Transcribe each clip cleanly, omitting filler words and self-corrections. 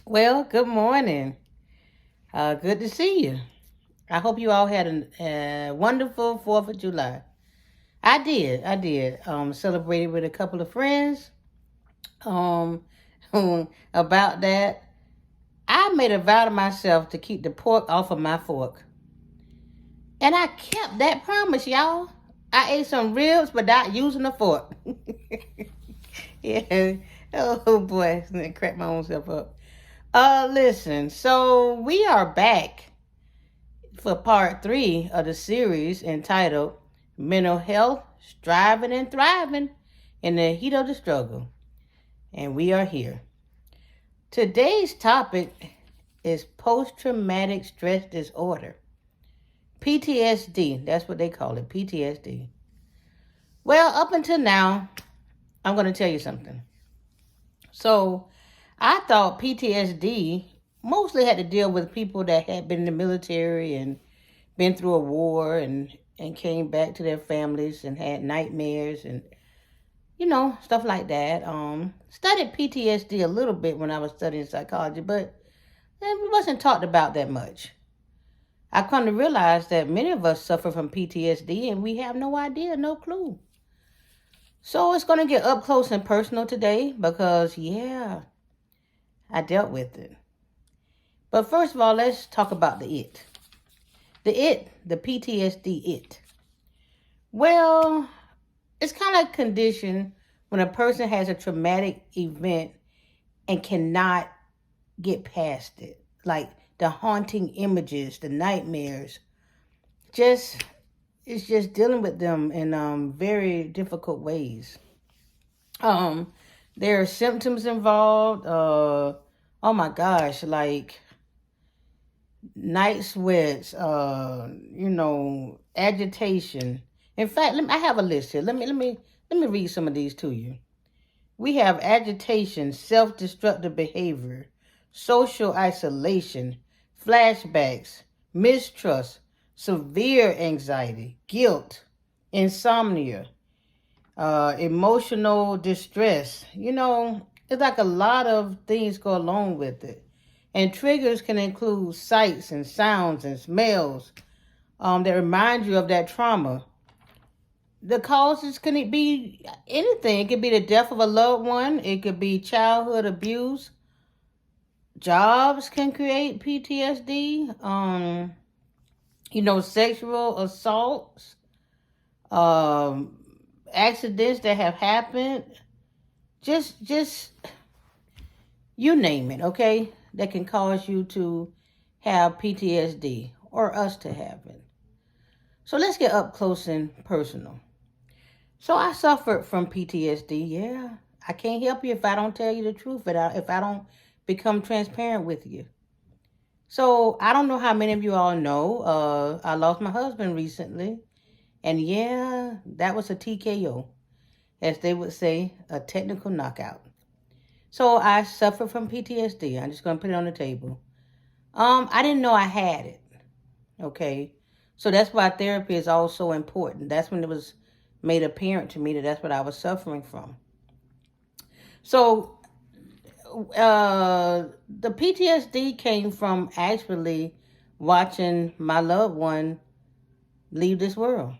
Well, good morning. Good to see you. I hope you all had a wonderful 4th of July. I did. Celebrated with a couple of friends. Um, about that, I made a vow to myself to keep the pork off of my fork. And I kept that promise, y'all. I ate some ribs without using a fork. Yeah. Oh boy, I cracked my own self up. Listen, so we are back for part three of the series entitled Mental Health, Striving and Thriving in the Heat of the Struggle. And we are here. Today's topic is post traumatic stress disorder. PTSD, that's what they call it, PTSD. Well, up until now, I'm going to tell you something. So, I thought PTSD mostly had to deal with people that had been in the military and been through a war and came back to their families and had nightmares and stuff like that. Studied PTSD a little bit when I was studying psychology, but it wasn't talked about that much. I come to realize that many of us suffer from PTSD and we have no idea, no clue. So it's going to get up close and personal today because, yeah, I dealt with it. But first of all, let's talk about the it. The PTSD it. Well, it's kind of a condition when a person has a traumatic event and cannot get past it. Like the haunting images, the nightmares. It's just dealing with them in very difficult ways. There are symptoms involved. Oh my gosh, like night sweats, agitation. In fact, I have a list here. Let me read some of these to you. We have agitation, self-destructive behavior, social isolation, flashbacks, mistrust, severe anxiety, guilt, insomnia, emotional distress. It's like a lot of things go along with it. And triggers can include sights and sounds and smells that remind you of that trauma. The causes can be anything. It could be the death of a loved one. It could be childhood abuse. Jobs can create PTSD. Sexual assaults, accidents that have happened. Just you name it, okay? That can cause you to have PTSD or us to have it. So let's get up close and personal. So I suffered from PTSD, yeah. I can't help you if I don't tell you the truth, if I don't become transparent with you. So I don't know how many of you all know, I lost my husband recently. And yeah, that was a TKO, as they would say, a technical knockout. So I suffer from PTSD. I'm just going to put it on the table. I didn't know I had it. Okay. So that's why therapy is also important. That's when it was made apparent to me that that's what I was suffering from. So the PTSD came from actually watching my loved one leave this world,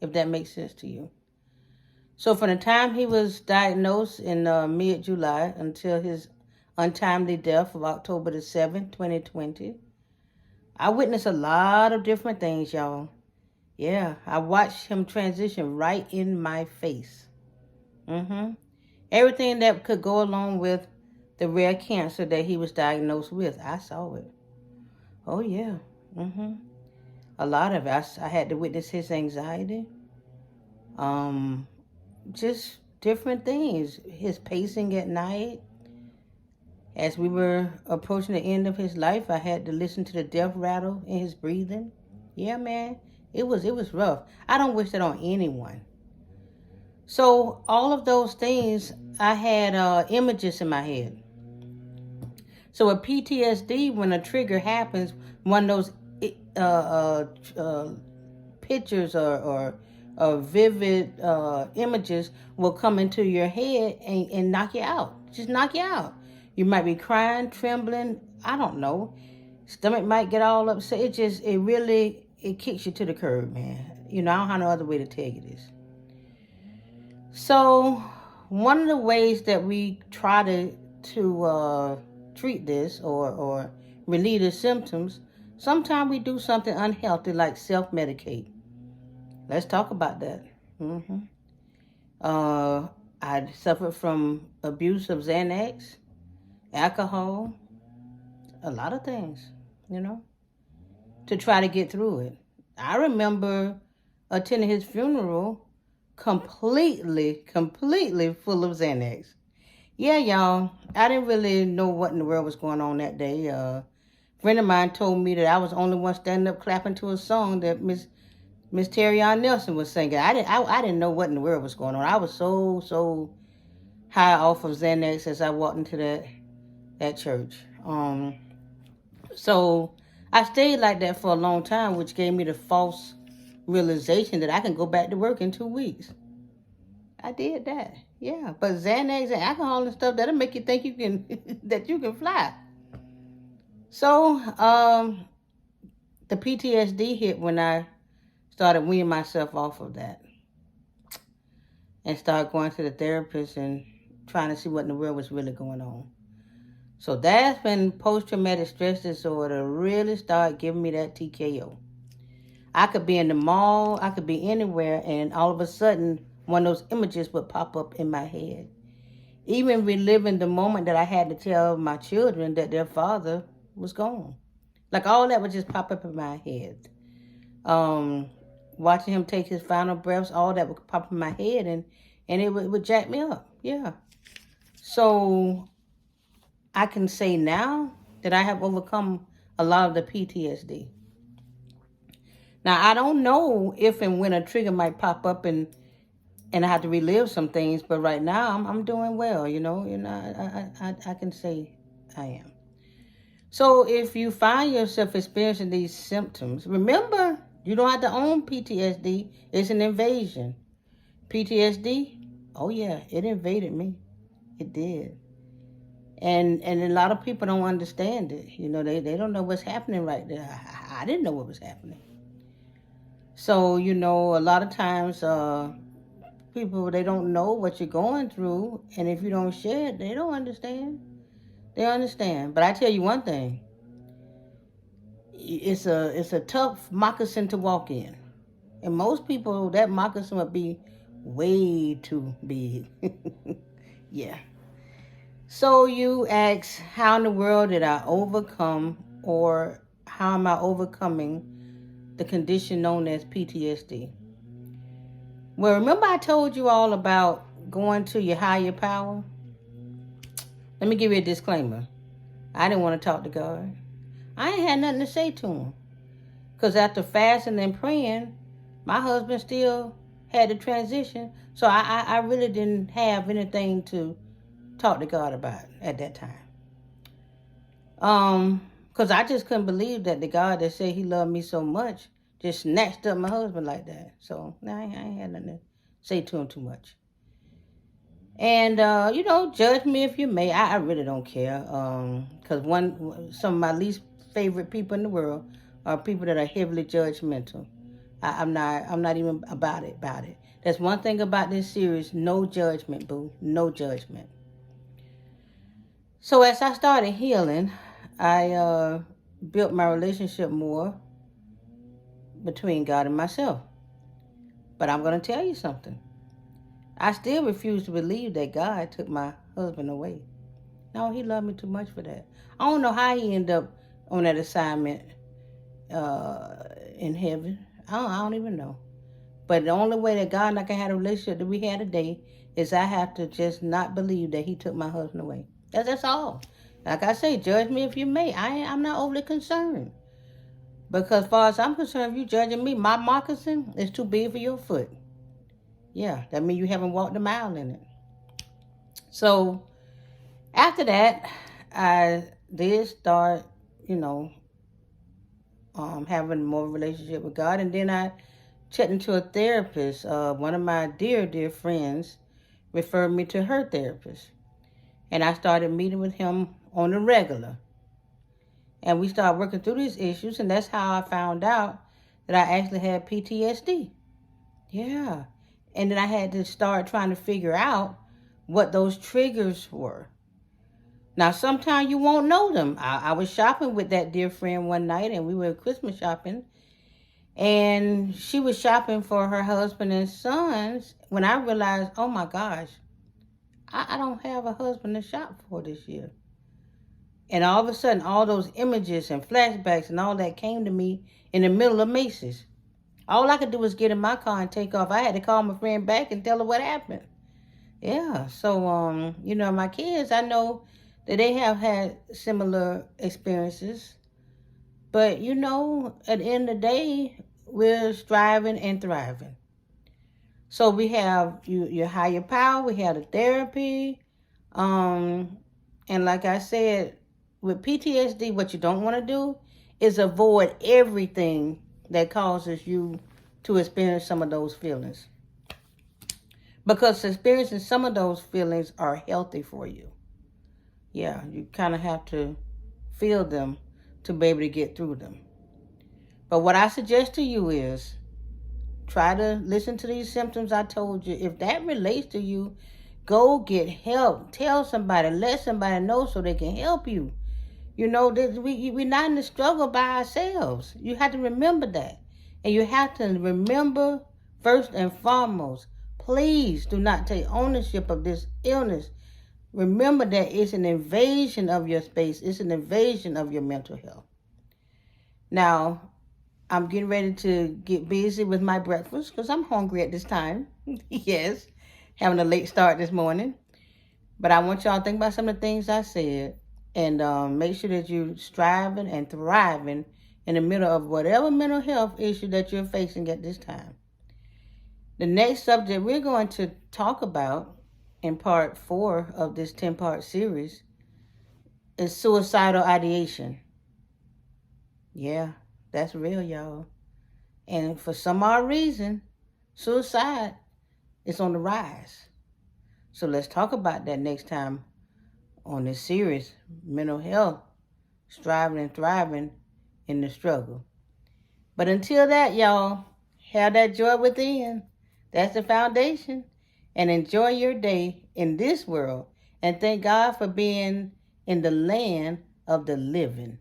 if that makes sense to you. So from the time he was diagnosed in mid-July until his untimely death of October the 7th, 2020, I witnessed a lot of different things, y'all. Yeah, I watched him transition right in my face. Everything that could go along with the rare cancer that he was diagnosed with, I saw it. Oh, yeah. A lot of it. I had to witness his anxiety. Just different things. His pacing at night. As we were approaching the end of his life, I had to listen to the death rattle in his breathing. Yeah, man. It was rough. I don't wish that on anyone. So all of those things, I had images in my head. So with PTSD, when a trigger happens, one of those pictures or vivid images will come into your head and knock you out. Just knock you out. You might be crying, trembling. I don't know. Stomach might get all upset. It kicks you to the curb, man. You know, I don't have no other way to tell you this. So, one of the ways that we try to treat this or relieve the symptoms, sometimes we do something unhealthy like self-medicate. Let's talk about that. Mm-hmm. I suffered from abuse of Xanax, alcohol, a lot of things, to try to get through it. I remember attending his funeral completely full of Xanax. Yeah, y'all, I didn't really know what in the world was going on that day. A friend of mine told me that I was the only one standing up clapping to a song that Miss Terry Ann Nelson was singing. I didn't know what in the world was going on. I was so high off of Xanax as I walked into that church. So I stayed like that for a long time, which gave me the false realization that I can go back to work in 2 weeks. I did that. Yeah, but Xanax and alcohol and stuff, that'll make you think you can that you can fly. So, the PTSD hit when I started weaning myself off of that and started going to the therapist and trying to see what in the world was really going on. So that's when post-traumatic stress disorder really started giving me that TKO. I could be in the mall, I could be anywhere, and all of a sudden, one of those images would pop up in my head. Even reliving the moment that I had to tell my children that their father was gone. Like all that would just pop up in my head. Watching him take his final breaths, all that would pop in my head, and it would jack me up. Yeah. So I can say now that I have overcome a lot of the PTSD. Now, I don't know if and when a trigger might pop up and I have to relive some things, but right now I'm doing well, I can say I am. So if you find yourself experiencing these symptoms, remember, you don't have to own PTSD. It's an invasion. PTSD, oh yeah, it invaded me. It did. And a lot of people don't understand it. They don't know what's happening right there. I didn't know what was happening. So, a lot of times people, they don't know what you're going through. And if you don't share it, they don't understand. They understand. But I tell you one thing. It's a tough moccasin to walk in. And most people, that moccasin would be way too big. Yeah. So you ask, how in the world did I overcome, or how am I overcoming the condition known as PTSD? Well, remember I told you all about going to your higher power? Let me give you a disclaimer. I didn't want to talk to God. I ain't had nothing to say to him. Because after fasting and praying, my husband still had the transition. So I really didn't have anything to talk to God about at that time. Because I just couldn't believe that the God that said he loved me so much just snatched up my husband like that. So I ain't had nothing to say to him too much. And, judge me if you may. I really don't care. Because some of my least favorite people in the world are people that are heavily judgmental. I'm not even about it. That's one thing about this series. No judgment, boo. No judgment. So as I started healing, I built my relationship more between God and myself. But I'm going to tell you something. I still refuse to believe that God took my husband away. No, he loved me too much for that. I don't know how he ended up on that assignment in heaven. I don't even know. But the only way that God and I can have a relationship that we had today is I have to just not believe that he took my husband away. That's all. Like I say, judge me if you may. I'm not overly concerned. Because as far as I'm concerned, if you judging me, my moccasin is too big for your foot. Yeah, that means you haven't walked a mile in it. So after that, I did start, having more relationship with God. And then I checked into a therapist. One of my dear friends referred me to her therapist. And I started meeting with him on the regular. And we started working through these issues, and that's how I found out that I actually had PTSD. Yeah. And then I had to start trying to figure out what those triggers were. Now, sometimes you won't know them. I was shopping with that dear friend one night, and we were Christmas shopping. And she was shopping for her husband and sons when I realized, oh my gosh, I don't have a husband to shop for this year. And all of a sudden, all those images and flashbacks and all that came to me in the middle of Macy's. All I could do was get in my car and take off. I had to call my friend back and tell her what happened. Yeah, so, my kids, I know that they have had similar experiences. But, at the end of the day, we're striving and thriving. So we have your higher power, we have the therapy. And like I said, with PTSD, what you don't want to do is avoid everything that causes you to experience some of those feelings. Because experiencing some of those feelings are healthy for you. Yeah, you kind of have to feel them to be able to get through them. But what I suggest to you is try to listen to these symptoms I told you. If that relates to you, go get help. Tell somebody, let somebody know so they can help you. We're not in the struggle by ourselves. You have to remember that. And you have to remember, first and foremost, please do not take ownership of this illness. Remember that it's an invasion of your space. It's an invasion of your mental health. Now, I'm getting ready to get busy with my breakfast because I'm hungry at this time. Yes, having a late start this morning. But I want y'all to think about some of the things I said and make sure that you're striving and thriving in the middle of whatever mental health issue that you're facing at this time. The next subject we're going to talk about in part 4 of this 10-part series is suicidal ideation. Yeah, that's real, y'all. And for some odd reason, suicide is on the rise. So let's talk about that next time on this series, Mental Health, Striving and Thriving in the Struggle. But until that, y'all, have that joy within. That's the foundation. And enjoy your day in this world. And thank God for being in the land of the living.